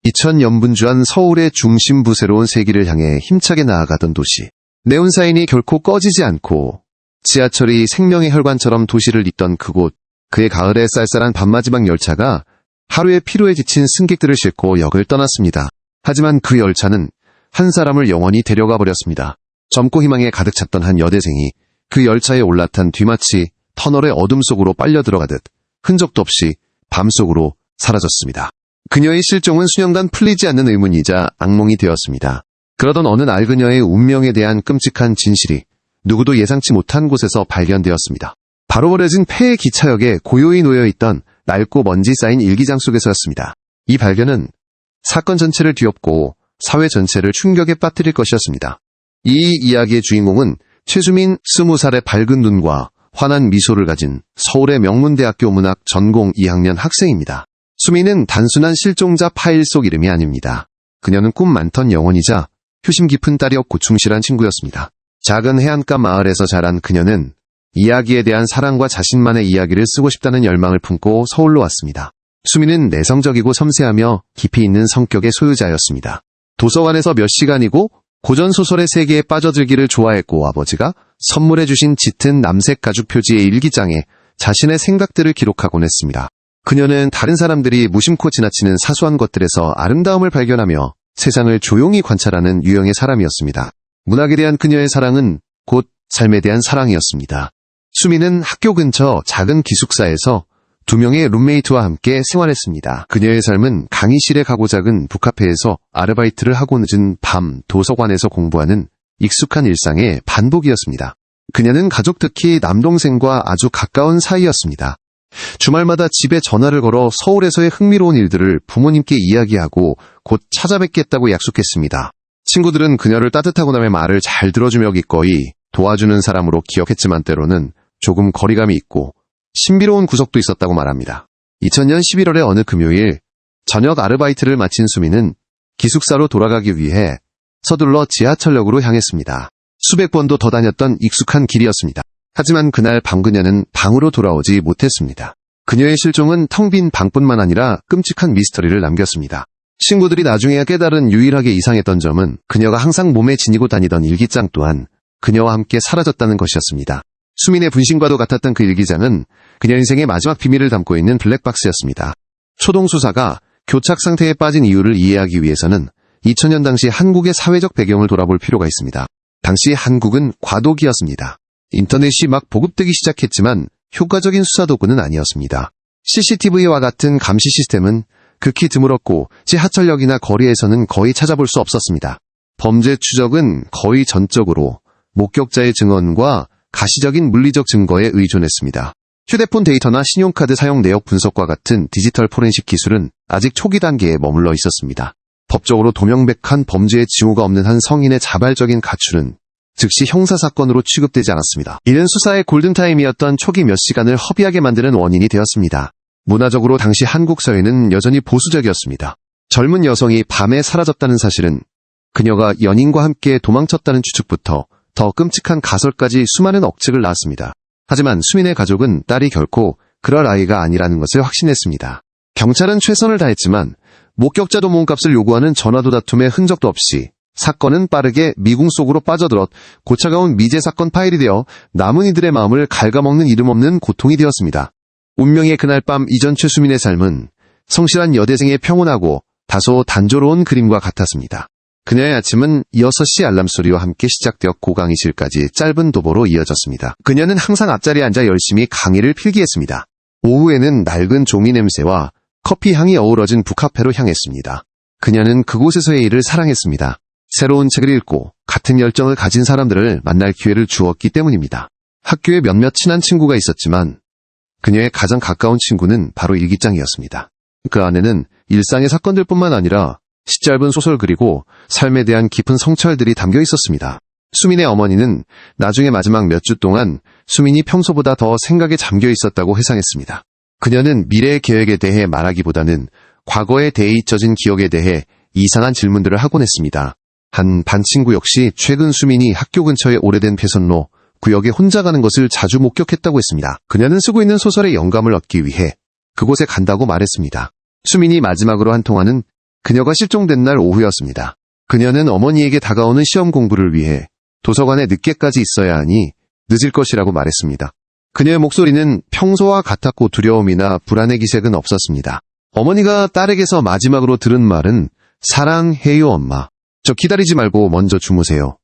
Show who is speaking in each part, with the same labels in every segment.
Speaker 1: 2000년분주한 서울의 중심부 새로운 세기를 향해 힘차게 나아가던 도시. 네온사인이 결코 꺼지지 않고 지하철이 생명의 혈관처럼 도시를 잇던 그곳. 그의 가을에 쌀쌀한 밤마지막 열차가 하루의 피로에 지친 승객들을 싣고 역을 떠났습니다. 하지만 그 열차는 한 사람을 영원히 데려가 버렸습니다. 젊고 희망에 가득 찼던 한 여대생이 그 열차에 올라탄 뒤 마치 터널의 어둠 속으로 빨려 들어가듯 흔적도 없이 밤속으로 사라졌습니다. 그녀의 실종은 수년간 풀리지 않는 의문이자 악몽이 되었습니다. 그러던 어느 날 그녀의 운명에 대한 끔찍한 진실이 누구도 예상치 못한 곳에서 발견되었습니다. 바로 버려진 폐의 기차역에 고요히 놓여있던 낡고 먼지 쌓인 일기장 속에서였습니다. 이 발견은 사건 전체를 뒤엎고 사회 전체를 충격에 빠뜨릴 것이었습니다. 이 이야기의 주인공은 최수민 20살의 밝은 눈과 환한 미소를 가진 서울의 명문대학교 문학 전공 2학년 학생입니다. 수민은 단순한 실종자 파일 속 이름이 아닙니다. 그녀는 꿈 많던 영혼이자 효심 깊은 딸이었고 충실한 친구였습니다. 작은 해안가 마을에서 자란 그녀는 이야기에 대한 사랑과 자신만의 이야기를 쓰고 싶다는 열망을 품고 서울로 왔습니다. 수민은 내성적이고 섬세하며 깊이 있는 성격의 소유자였습니다. 도서관에서 몇 시간이고 고전소설의 세계에 빠져들기를 좋아했고 아버지가 선물해 주신 짙은 남색 가죽 표지의 일기장에 자신의 생각들을 기록하곤 했습니다. 그녀는 다른 사람들이 무심코 지나치는 사소한 것들에서 아름다움을 발견하며 세상을 조용히 관찰하는 유형의 사람이었습니다. 문학에 대한 그녀의 사랑은 곧 삶에 대한 사랑이었습니다. 수민은 학교 근처 작은 기숙사에서 2명의 룸메이트와 함께 생활했습니다. 그녀의 삶은 강의실에 가고 작은 북카페에서 아르바이트를 하고 늦은 밤 도서관에서 공부하는 익숙한 일상의 반복이었습니다. 그녀는 가족 특히 남동생과 아주 가까운 사이였습니다. 주말마다 집에 전화를 걸어 서울에서의 흥미로운 일들을 부모님께 이야기하고 곧 찾아뵙겠다고 약속했습니다. 친구들은 그녀를 따뜻하고 남의 말을 잘 들어주며 기꺼이 도와주는 사람으로 기억했지만 때로는 조금 거리감이 있고 신비로운 구석도 있었다고 말합니다. 2000년 11월의 어느 금요일 저녁 아르바이트를 마친 수민은 기숙사로 돌아가기 위해 서둘러 지하철역으로 향했습니다. 수백 번도 더 다녔던 익숙한 길이었습니다. 하지만 그날 밤 그녀는 방으로 돌아오지 못했습니다. 그녀의 실종은 텅 빈 방뿐만 아니라 끔찍한 미스터리를 남겼습니다. 친구들이 나중에야 깨달은 유일하게 이상했던 점은 그녀가 항상 몸에 지니고 다니던 일기장 또한 그녀와 함께 사라졌다는 것이었습니다. 수민의 분신과도 같았던 그 일기장은 그녀 인생의 마지막 비밀을 담고 있는 블랙박스였습니다. 초동 수사가 교착 상태에 빠진 이유를 이해하기 위해서는 2000년 당시 한국의 사회적 배경을 돌아볼 필요가 있습니다. 당시 한국은 과도기였습니다. 인터넷이 막 보급되기 시작했지만 효과적인 수사 도구는 아니었습니다. CCTV와 같은 감시 시스템은 극히 드물었고 지하철역이나 거리에서는 거의 찾아볼 수 없었습니다. 범죄 추적은 거의 전적으로 목격자의 증언과 가시적인 물리적 증거에 의존했습니다. 휴대폰 데이터나 신용카드 사용 내역 분석과 같은 디지털 포렌식 기술은 아직 초기 단계에 머물러 있었습니다. 법적으로 도명백한 범죄의 징후가 없는 한 성인의 자발적인 가출은 즉시 형사사건으로 취급되지 않았습니다. 이는 수사의 골든타임이었던 초기 몇 시간을 허비하게 만드는 원인이 되었습니다. 문화적으로 당시 한국 사회는 여전히 보수적이었습니다. 젊은 여성이 밤에 사라졌다는 사실은 그녀가 연인과 함께 도망쳤다는 추측부터 더 끔찍한 가설까지 수많은 억측을 낳았습니다. 하지만 수민의 가족은 딸이 결코 그럴 아이가 아니라는 것을 확신했습니다. 경찰은 최선을 다했지만 목격자 도모값을 요구하는 전화도 다툼의 흔적도 없이 사건은 빠르게 미궁 속으로 빠져들었 고차가운 미제 사건 파일이 되어 남은 이들의 마음을 갉아먹는 이름 없는 고통이 되었습니다. 운명의 그날 밤 이전 최수민의 삶은 성실한 여대생의 평온하고 다소 단조로운 그림과 같았습니다. 그녀의 아침은 6시 알람소리와 함께 시작되었고 강의실까지 짧은 도보로 이어졌습니다. 그녀는 항상 앞자리에 앉아 열심히 강의를 필기했습니다. 오후에는 낡은 종이 냄새와 커피 향이 어우러진 북카페로 향했습니다. 그녀는 그곳에서의 일을 사랑했습니다. 새로운 책을 읽고 같은 열정을 가진 사람들을 만날 기회를 주었기 때문입니다. 학교에 몇몇 친한 친구가 있었지만 그녀의 가장 가까운 친구는 바로 일기장이었습니다. 그 안에는 일상의 사건들뿐만 아니라 시짧은 소설 그리고 삶에 대한 깊은 성찰들이 담겨 있었습니다. 수민의 어머니는 나중에 마지막 몇 주 동안 수민이 평소보다 더 생각에 잠겨 있었다고 회상했습니다. 그녀는 미래의 계획에 대해 말하기보다는 과거에 대해 잊혀진 기억에 대해 이상한 질문들을 하곤 했습니다. 한 반 친구 역시 최근 수민이 학교 근처의 오래된 폐선로 구역에 혼자 가는 것을 자주 목격했다고 했습니다. 그녀는 쓰고 있는 소설의 영감을 얻기 위해 그곳에 간다고 말했습니다. 수민이 마지막으로 한 통화는 그녀가 실종된 날 오후였습니다. 그녀는 어머니에게 다가오는 시험 공부를 위해 도서관에 늦게까지 있어야 하니 늦을 것이라고 말했습니다. 그녀의 목소리는 평소와 같았고 두려움이나 불안의 기색은 없었습니다. 어머니가 딸에게서 마지막으로 들은 말은 사랑해요 엄마. 저 기다리지 말고 먼저 주무세요.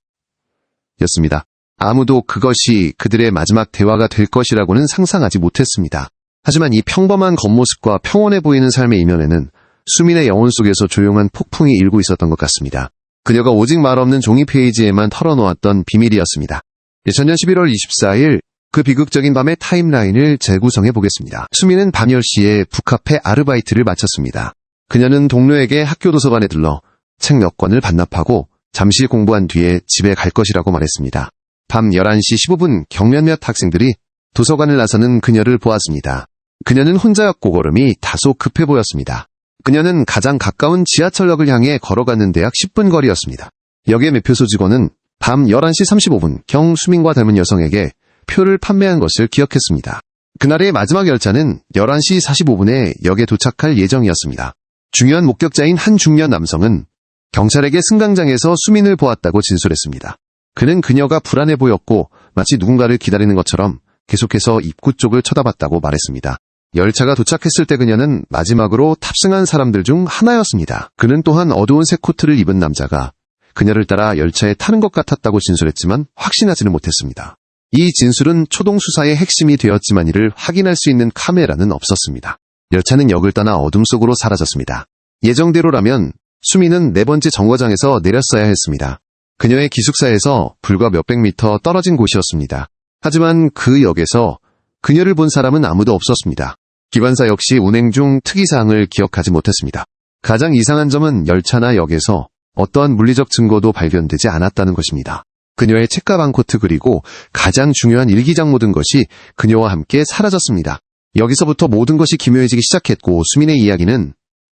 Speaker 1: 였습니다. 아무도 그것이 그들의 마지막 대화가 될 것이라고는 상상하지 못했습니다. 하지만 이 평범한 겉모습과 평온해 보이는 삶의 이면에는 수민의 영혼 속에서 조용한 폭풍이 일고 있었던 것 같습니다. 그녀가 오직 말 없는 종이 페이지에만 털어놓았던 비밀이었습니다. 2000년 11월 24일 그 비극적인 밤의 타임라인을 재구성해 보겠습니다. 수민은 밤 10시에 북카페 아르바이트를 마쳤습니다. 그녀는 동료에게 학교 도서관에 들러 책 몇 권을 반납하고 잠시 공부한 뒤에 집에 갈 것이라고 말했습니다. 밤 11시 15분 경몇몇 학생들이 도서관을 나서는 그녀를 보았습니다. 그녀는 혼자였고 걸음이 다소 급해 보였습니다. 그녀는 가장 가까운 지하철역을 향해 걸어갔는데 약 10분 거리였습니다. 역의 매표소 직원은 밤 11시 35분 경 수민과 닮은 여성에게 표를 판매한 것을 기억했습니다. 그날의 마지막 열차는 11시 45분에 역에 도착할 예정이었습니다. 중요한 목격자인 한 중년 남성은 경찰에게 승강장에서 수민을 보았다고 진술했습니다. 그는 그녀가 불안해 보였고 마치 누군가를 기다리는 것처럼 계속해서 입구 쪽을 쳐다봤다고 말했습니다. 열차가 도착했을 때 그녀는 마지막으로 탑승한 사람들 중 하나였습니다. 그는 또한 어두운 색 코트를 입은 남자가 그녀를 따라 열차에 타는 것 같았다고 진술했지만 확신하지는 못했습니다. 이 진술은 초동 수사의 핵심이 되었지만 이를 확인할 수 있는 카메라는 없었습니다. 열차는 역을 떠나 어둠 속으로 사라졌습니다. 예정대로라면 수민은 네 번째 정거장에서 내렸어야 했습니다. 그녀의 기숙사에서 불과 몇백 미터 떨어진 곳이었습니다. 하지만 그 역에서 그녀를 본 사람은 아무도 없었습니다. 기관사 역시 운행 중 특이사항을 기억하지 못했습니다. 가장 이상한 점은 열차나 역에서 어떠한 물리적 증거도 발견되지 않았다는 것입니다. 그녀의 책가방 코트 그리고 가장 중요한 일기장 모든 것이 그녀와 함께 사라졌습니다. 여기서부터 모든 것이 기묘해지기 시작했고 수민의 이야기는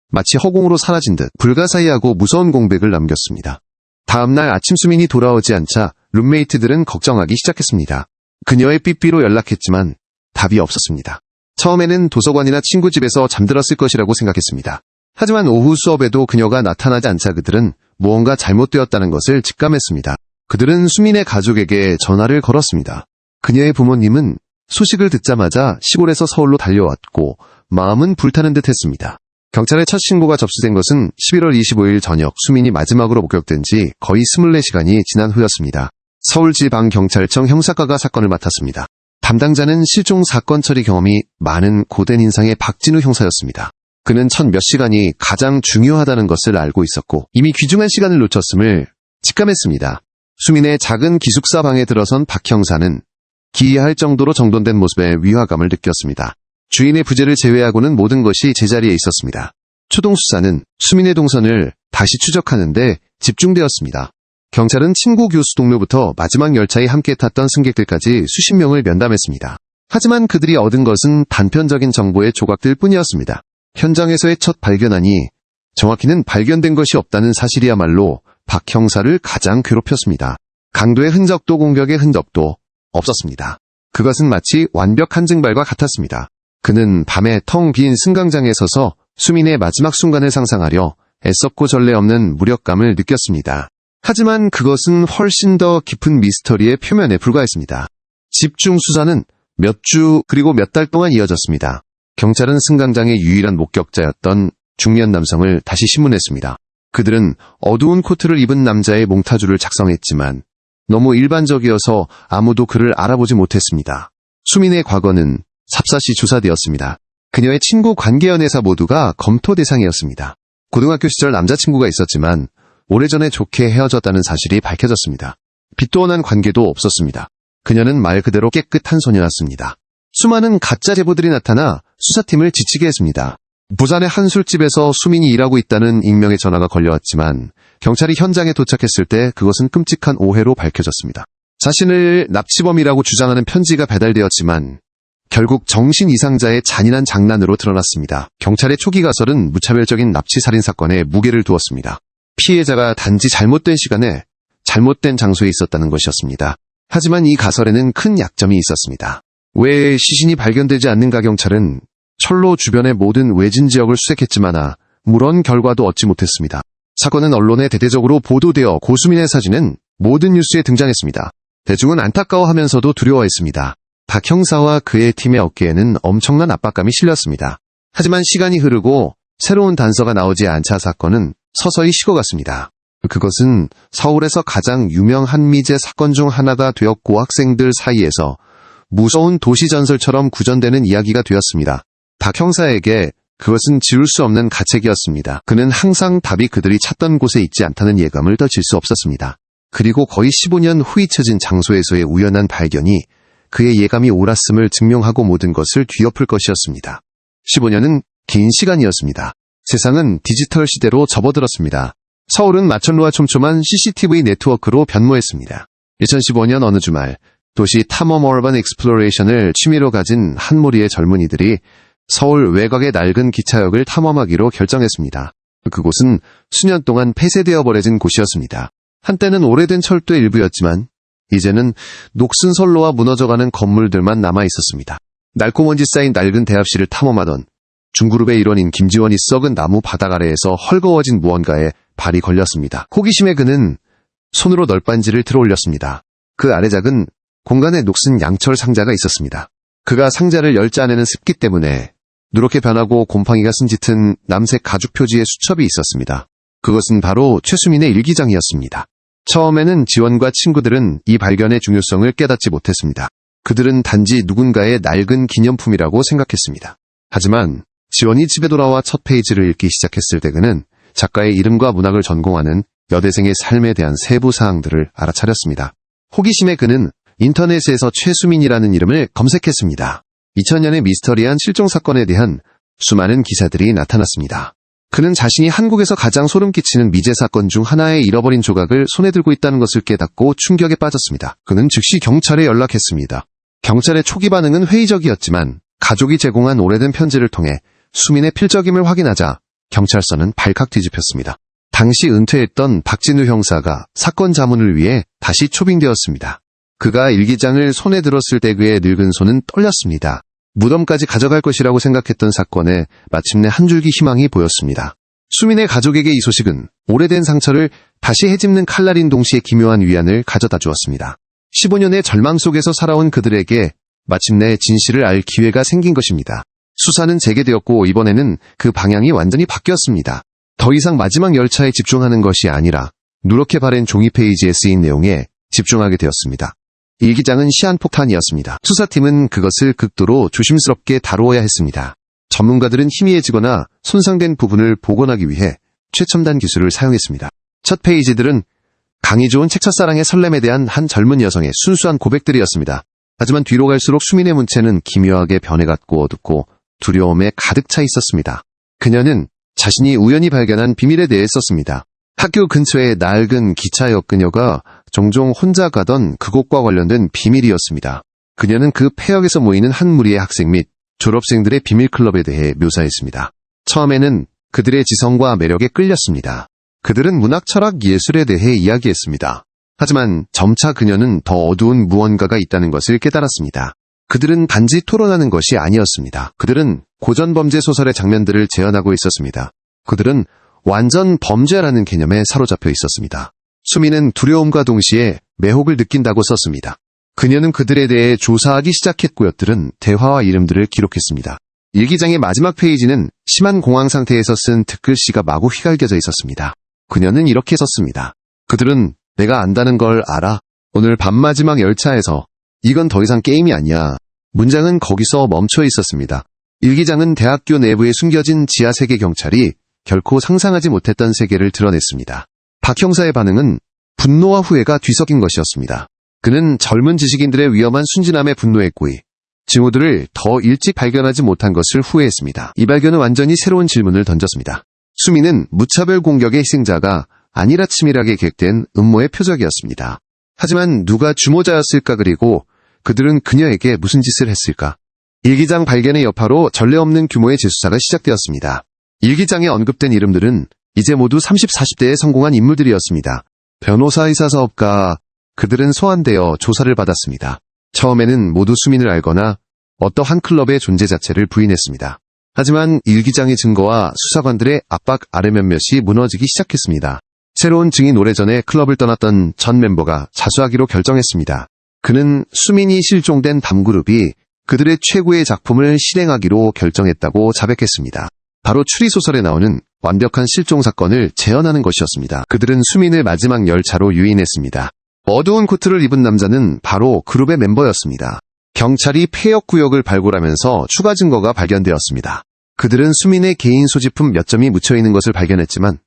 Speaker 1: 마치 허공으로 사라진 듯 불가사의하고 무서운 공백을 남겼습니다. 다음날 아침 수민이 돌아오지 않자 룸메이트들은 걱정하기 시작했습니다. 그녀의 삐삐로 연락했지만 답이 없었습니다. 처음에는 도서관이나 친구 집에서 잠들었을 것이라고 생각했습니다. 하지만 오후 수업에도 그녀가 나타나지 않자 그들은 무언가 잘못되었다는 것을 직감했습니다. 그들은 수민의 가족에게 전화를 걸었습니다. 그녀의 부모님은 소식을 듣자마자 시골에서 서울로 달려왔고 마음은 불타는 듯 했습니다. 경찰에 첫 신고가 접수된 것은 11월 25일 저녁 수민이 마지막으로 목격된 지 거의 24시간이 지난 후였습니다. 서울지방경찰청 형사과가 사건을 맡았습니다. 담당자는 실종 사건 처리 경험이 많은 고된 인상의 박진우 형사였습니다. 그는 첫 몇 시간이 가장 중요하다는 것을 알고 있었고 이미 귀중한 시간을 놓쳤음을 직감했습니다. 수민의 작은 기숙사 방에 들어선 박 형사는 기이할 정도로 정돈된 모습에 위화감을 느꼈습니다. 주인의 부재를 제외하고는 모든 것이 제자리에 있었습니다. 초동 수사는 수민의 동선을 다시 추적하는데 집중되었습니다. 경찰은 친구 교수 동료부터 마지막 열차에 함께 탔던 승객들까지 수십 명을 면담했습니다. 하지만 그들이 얻은 것은 단편적인 정보의 조각들 뿐이었습니다. 현장에서의 첫 발견안이 정확히는 발견된 것이 없다는 사실이야말로 박 형사를 가장 괴롭혔습니다. 강도의 흔적도 공격의 흔적도 없었습니다. 그것은 마치 완벽한 증발과 같았습니다. 그는 밤에 텅 빈 승강장에 서서 수민의 마지막 순간을 상상하려 애썼고 전례 없는 무력감을 느꼈습니다. 하지만 그것은 훨씬 더 깊은 미스터리의 표면에 불과했습니다. 집중 수사는 몇 주 그리고 몇 달 동안 이어졌습니다. 경찰은 승강장의 유일한 목격자였던 중년 남성을 다시 신문했습니다. 그들은 어두운 코트를 입은 남자의 몽타주를 작성했지만 너무 일반적이어서 아무도 그를 알아보지 못했습니다. 수민의 과거는 샅샅이 조사되었습니다. 그녀의 친구 관계연애사 모두가 검토 대상이었습니다. 고등학교 시절 남자친구가 있었지만 오래전에 좋게 헤어졌다는 사실이 밝혀졌습니다. 빚도원한 관계도 없었습니다. 그녀는 말 그대로 깨끗한 소녀였습니다. 수많은 가짜 제보들이 나타나 수사팀을 지치게 했습니다. 부산의 한 술집에서 수민이 일하고 있다는 익명의 전화가 걸려왔지만 경찰이 현장에 도착했을 때 그것은 끔찍한 오해로 밝혀졌습니다. 자신을 납치범이라고 주장하는 편지가 배달되었지만 결국 정신 이상자의 잔인한 장난으로 드러났습니다. 경찰의 초기 가설은 무차별적인 납치 살인 사건에 무게를 두었습니다. 피해자가 단지 잘못된 시간에 잘못된 장소에 있었다는 것이었습니다. 하지만 이 가설에는 큰 약점이 있었습니다. 왜 시신이 발견되지 않는가? 경찰은 철로 주변의 모든 외진 지역을 수색했지만 물론 결과도 얻지 못했습니다. 사건은 언론에 대대적으로 보도되어 고수민의 사진은 모든 뉴스에 등장했습니다. 대중은 안타까워하면서도 두려워했습니다. 박 형사와 그의 팀의 어깨에는 엄청난 압박감이 실렸습니다. 하지만 시간이 흐르고 새로운 단서가 나오지 않자 사건은 서서히 식어갔습니다. 그것은 서울에서 가장 유명한 미제 사건 중 하나가 되었고 학생들 사이에서 무서운 도시전설처럼 구전되는 이야기가 되었습니다. 박 형사에게 그것은 지울 수 없는 가책이었습니다. 그는 항상 답이 그들이 찾던 곳에 있지 않다는 예감을 떨칠 수 없었습니다. 그리고 거의 15년 후 잊혀진 장소에서의 우연한 발견이 그의 예감이 옳았음을 증명하고 모든 것을 뒤엎을 것이었습니다. 15년은 긴 시간이었습니다. 세상은 디지털 시대로 접어들었습니다. 서울은 마천루와 촘촘한 CCTV 네트워크로 변모했습니다. 2015년 어느 주말, 도시 탐험 어반 익스플로레이션을 취미로 가진 한 무리의 젊은이들이 서울 외곽의 낡은 기차역을 탐험하기로 결정했습니다. 그곳은 수년 동안 폐쇄되어 버려진 곳이었습니다. 한때는 오래된 철도 일부였지만 이제는 녹슨 선로와 무너져가는 건물들만 남아 있었습니다. 날코먼지 쌓인 낡은 대합실을 탐험하던 중그룹의 일원인 김지원이 썩은 나무 바닥 아래에서 헐거워진 무언가에 발이 걸렸습니다. 호기심에 그는 손으로 널빤지를 들어올렸습니다. 그 아래 작은 공간에 녹슨 양철 상자가 있었습니다. 그가 상자를 열지 않는 습기 때문에 누렇게 변하고 곰팡이가 쓴 짙은 남색 가죽 표지의 수첩이 있었습니다. 그것은 바로 최수민의 일기장이었습니다. 처음에는 지원과 친구들은 이 발견의 중요성을 깨닫지 못했습니다. 그들은 단지 누군가의 낡은 기념품이라고 생각했습니다. 하지만 지원이 집에 돌아와 첫 페이지를 읽기 시작했을 때 그는 작가의 이름과 문학을 전공하는 여대생의 삶에 대한 세부 사항들을 알아차렸습니다. 호기심에 그는 인터넷에서 최수민이라는 이름을 검색했습니다. 2000년의 미스터리한 실종 사건에 대한 수많은 기사들이 나타났습니다. 그는 자신이 한국에서 가장 소름 끼치는 미제 사건 중 하나의 잃어버린 조각을 손에 들고 있다는 것을 깨닫고 충격에 빠졌습니다. 그는 즉시 경찰에 연락했습니다. 경찰의 초기 반응은 회의적이었지만 가족이 제공한 오래된 편지를 통해 수민의 필적임을 확인하자 경찰서는 발칵 뒤집혔습니다. 당시 은퇴했던 박진우 형사가 사건 자문을 위해 다시 초빙되었습니다. 그가 일기장을 손에 들었을 때 그의 늙은 손은 떨렸습니다. 무덤까지 가져갈 것이라고 생각했던 사건에 마침내 한 줄기 희망이 보였습니다. 수민의 가족에게 이 소식은 오래된 상처를 다시 헤집는 칼날인 동시에 기묘한 위안을 가져다 주었습니다. 15년의 절망 속에서 살아온 그들에게 마침내 진실을 알 기회가 생긴 것입니다. 수사는 재개되었고 이번에는 그 방향이 완전히 바뀌었습니다. 더 이상 마지막 열차에 집중하는 것이 아니라 누렇게 바랜 종이 페이지에 쓰인 내용에 집중하게 되었습니다. 일기장은 시한폭탄이었습니다. 수사팀은 그것을 극도로 조심스럽게 다루어야 했습니다. 전문가들은 희미해지거나 손상된 부분을 복원하기 위해 최첨단 기술을 사용했습니다. 첫 페이지들은 강이 좋은 책 첫사랑의 설렘에 대한 한 젊은 여성의 순수한 고백들이었습니다. 하지만 뒤로 갈수록 수민의 문체는 기묘하게 변해갔고 어둡고 두려움에 가득 차 있었습니다. 그녀는 자신이 우연히 발견한 비밀에 대해 썼습니다. 학교 근처의 낡은 기차역 그녀가 종종 혼자 가던 그곳과 관련된 비밀이었습니다. 그녀는 그 폐역에서 모이는 한 무리의 학생 및 졸업생들의 비밀 클럽에 대해 묘사했습니다. 처음에는 그들의 지성과 매력에 끌렸습니다. 그들은 문학, 철학, 예술에 대해 이야기했습니다. 하지만 점차 그녀는 더 어두운 무언가가 있다는 것을 깨달았습니다. 그들은 단지 토론하는 것이 아니었습니다. 그들은 고전범죄 소설의 장면들을 재현하고 있었습니다. 그들은 완전 범죄라는 개념에 사로잡혀 있었습니다. 수민은 두려움과 동시에 매혹을 느낀다고 썼습니다. 그녀는 그들에 대해 조사하기 시작했고 엿들은 대화와 이름들을 기록했습니다. 일기장의 마지막 페이지는 심한 공황 상태에서 쓴 득글씨가 마구 휘갈겨져 있었습니다. 그녀는 이렇게 썼습니다. 그들은 내가 안다는 걸 알아. 오늘 밤 마지막 열차에서 이건 더 이상 게임이 아니야. 문장은 거기서 멈춰 있었습니다. 일기장은 대학교 내부에 숨겨진 지하세계 경찰이 결코 상상하지 못했던 세계를 드러냈습니다. 박 형사의 반응은 분노와 후회가 뒤섞인 것이었습니다. 그는 젊은 지식인들의 위험한 순진함에 분노했고 증오들을 더 일찍 발견하지 못한 것을 후회했습니다. 이 발견은 완전히 새로운 질문을 던졌습니다. 수민은 무차별 공격의 희생자가 아니라 치밀하게 계획된 음모의 표적이었습니다. 하지만 누가 주모자였을까 그리고 그들은 그녀에게 무슨 짓을 했을까? 일기장 발견의 여파로 전례 없는 규모의 재수사가 시작되었습니다. 일기장에 언급된 이름들은 이제 모두 30, 40대에 성공한 인물들이었습니다. 변호사, 의사, 사업가, 그들은 소환되어 조사를 받았습니다. 처음에는 모두 수민을 알거나 어떠한 클럽의 존재 자체를 부인했습니다. 하지만 일기장의 증거와 수사관들의 압박 아래 몇몇이 무너지기 시작했습니다. 새로운 증인 오래전에 클럽을 떠났던 전 멤버가 자수하기로 결정했습니다. 그는 수민이 실종된 밤그룹이 그들의 최고의 작품을 실행하기로 결정했다고 자백했습니다. 바로 추리소설에 나오는 완벽한 실종 사건을 재현하는 것이었습니다. 그들은 수민을 마지막 열차로 유인했습니다. 어두운 코트를 입은 남자는 바로 그룹의 멤버였습니다. 경찰이 폐역 구역을 발굴하면서 추가 증거가 발견되었습니다. 그들은 수민의 개인 소지품 몇 점이 묻혀있는 것을 발견했지만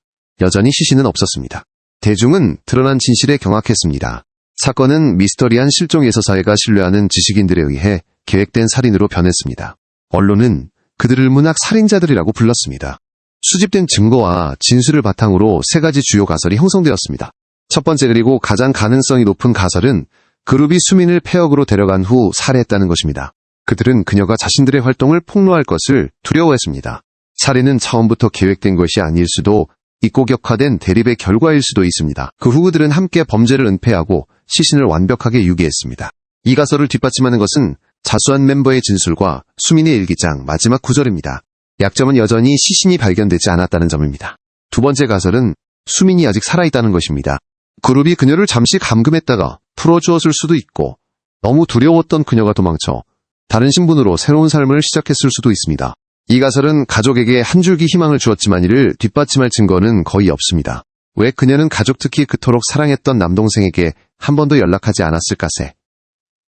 Speaker 1: 여전히 시신은 없었습니다. 대중은 드러난 진실에 경악했습니다. 사건은 미스터리한 실종예서 사회가 신뢰하는 지식인들에 의해 계획된 살인으로 변했습니다. 언론은 그들을 문학 살인자들이라고 불렀습니다. 수집된 증거와 진술을 바탕으로 세 가지 주요 가설이 형성되었습니다. 첫 번째 그리고 가장 가능성이 높은 가설은 그룹이 수민을 폐역으로 데려간 후 살해했다는 것입니다. 그들은 그녀가 자신들의 활동을 폭로할 것을 두려워했습니다. 살인은 처음부터 계획된 것이 아닐 수도 있고 격화된 대립의 결과일 수도 있습니다. 그 후 그들은 함께 범죄를 은폐하고 시신을 완벽하게 유기했습니다. 이 가설을 뒷받침하는 것은 자수한 멤버의 진술과 수민의 일기장 마지막 구절입니다. 약점은 여전히 시신이 발견되지 않았다는 점입니다. 두 번째 가설은 수민이 아직 살아있다는 것입니다. 그룹이 그녀를 잠시 감금했다가 풀어주었을 수도 있고 너무 두려웠던 그녀가 도망쳐 다른 신분으로 새로운 삶을 시작했을 수도 있습니다. 이 가설은 가족에게 한 줄기 희망을 주었지만 이를 뒷받침할 증거는 거의 없습니다. 왜 그녀는 가족 특히 그토록 사랑했던 남동생에게 한 번도 연락하지 않았을까세.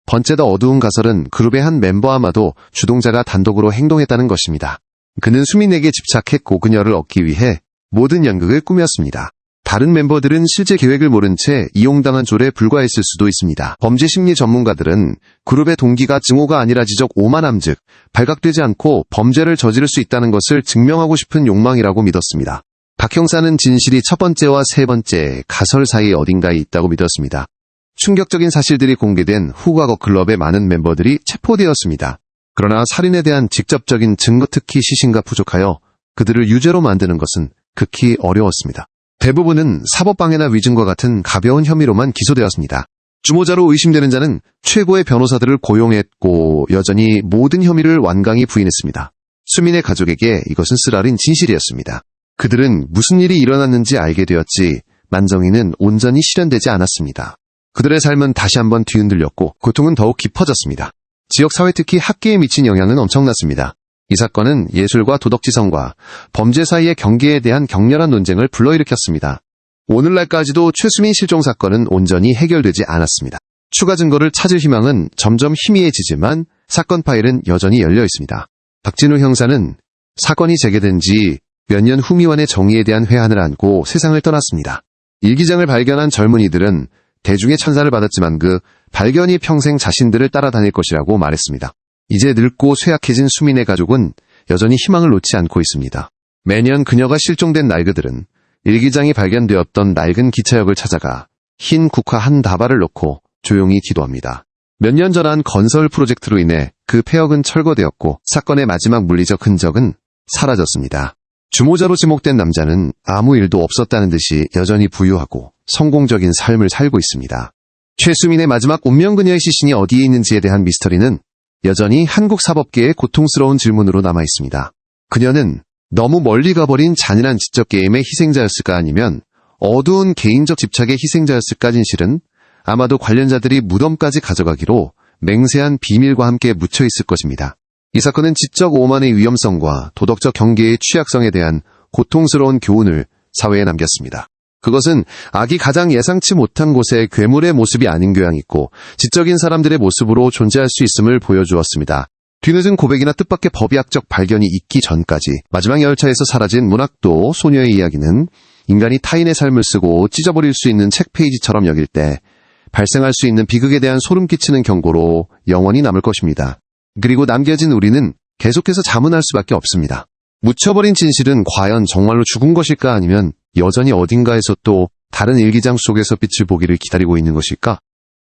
Speaker 1: 번째 더 어두운 가설은 그룹의 한 멤버 아마도 주동자가 단독으로 행동했다는 것입니다. 그는 수민에게 집착했고 그녀를 얻기 위해 모든 연극을 꾸몄습니다. 다른 멤버들은 실제 계획을 모른 채 이용당한 졸에 불과했을 수도 있습니다. 범죄 심리 전문가들은 그룹의 동기가 증오가 아니라 지적 오만함 즉 발각되지 않고 범죄를 저지를 수 있다는 것을 증명하고 싶은 욕망이라고 믿었습니다. 박 형사는 진실이 첫 번째와 세 번째 가설 사이 어딘가에 있다고 믿었습니다. 충격적인 사실들이 공개된 후 과거 클럽의 많은 멤버들이 체포되었습니다. 그러나 살인에 대한 직접적인 증거 특히 시신과 부족하여 그들을 유죄로 만드는 것은 극히 어려웠습니다. 대부분은 사법방해나 위증과 같은 가벼운 혐의로만 기소되었습니다. 주모자로 의심되는 자는 최고의 변호사들을 고용했고 여전히 모든 혐의를 완강히 부인했습니다. 수민의 가족에게 이것은 쓰라린 진실이었습니다. 그들은 무슨 일이 일어났는지 알게 되었지 만정이는 온전히 실현되지 않았습니다. 그들의 삶은 다시 한번 뒤흔들렸고 고통은 더욱 깊어졌습니다. 지역사회 특히 학계에 미친 영향은 엄청났습니다. 이 사건은 예술과 도덕지성과 범죄 사이의 경계에 대한 격렬한 논쟁을 불러일으켰습니다. 오늘날까지도 최수민 실종 사건은 온전히 해결되지 않았습니다. 추가 증거를 찾을 희망은 점점 희미해지지만 사건 파일은 여전히 열려 있습니다. 박진우 형사는 사건이 제기된 지 몇 년 후 미완의 정의에 대한 회한을 안고 세상을 떠났습니다. 일기장을 발견한 젊은이들은 대중의 찬사를 받았지만 그 발견이 평생 자신들을 따라다닐 것이라고 말했습니다. 이제 늙고 쇠약해진 수민의 가족은 여전히 희망을 놓지 않고 있습니다. 매년 그녀가 실종된 날 그들은 일기장이 발견되었던 낡은 기차역을 찾아가 흰 국화 한 다발을 넣고 조용히 기도합니다. 몇 년 전 한 건설 프로젝트로 인해 그 폐역은 철거되었고 사건의 마지막 물리적 흔적은 사라졌습니다. 주모자로 지목된 남자는 아무 일도 없었다는 듯이 여전히 부유하고 성공적인 삶을 살고 있습니다. 최수민의 마지막 운명 그녀의 시신이 어디에 있는지에 대한 미스터리는 여전히 한국 사법계의 고통스러운 질문으로 남아있습니다. 그녀는 너무 멀리 가버린 잔인한 지적 게임의 희생자였을까 아니면 어두운 개인적 집착의 희생자였을까 진실은 아마도 관련자들이 무덤까지 가져가기로 맹세한 비밀과 함께 묻혀있을 것입니다. 이 사건은 지적 오만의 위험성과 도덕적 경계의 취약성에 대한 고통스러운 교훈을 사회에 남겼습니다. 그것은 악이 가장 예상치 못한 곳에 괴물의 모습이 아닌 교양있고 지적인 사람들의 모습으로 존재할 수 있음을 보여주었습니다. 뒤늦은 고백이나 뜻밖의 법의학적 발견이 있기 전까지 마지막 열차에서 사라진 문학도 소녀의 이야기는 인간이 타인의 삶을 쓰고 찢어버릴 수 있는 책 페이지처럼 여길 때 발생할 수 있는 비극에 대한 소름 끼치는 경고로 영원히 남을 것입니다. 그리고 남겨진 우리는 계속해서 자문할 수밖에 없습니다. 묻혀버린 진실은 과연 정말로 죽은 것일까 아니면 여전히 어딘가에서 또 다른 일기장 속에서 빛을 보기를 기다리고 있는 것일까?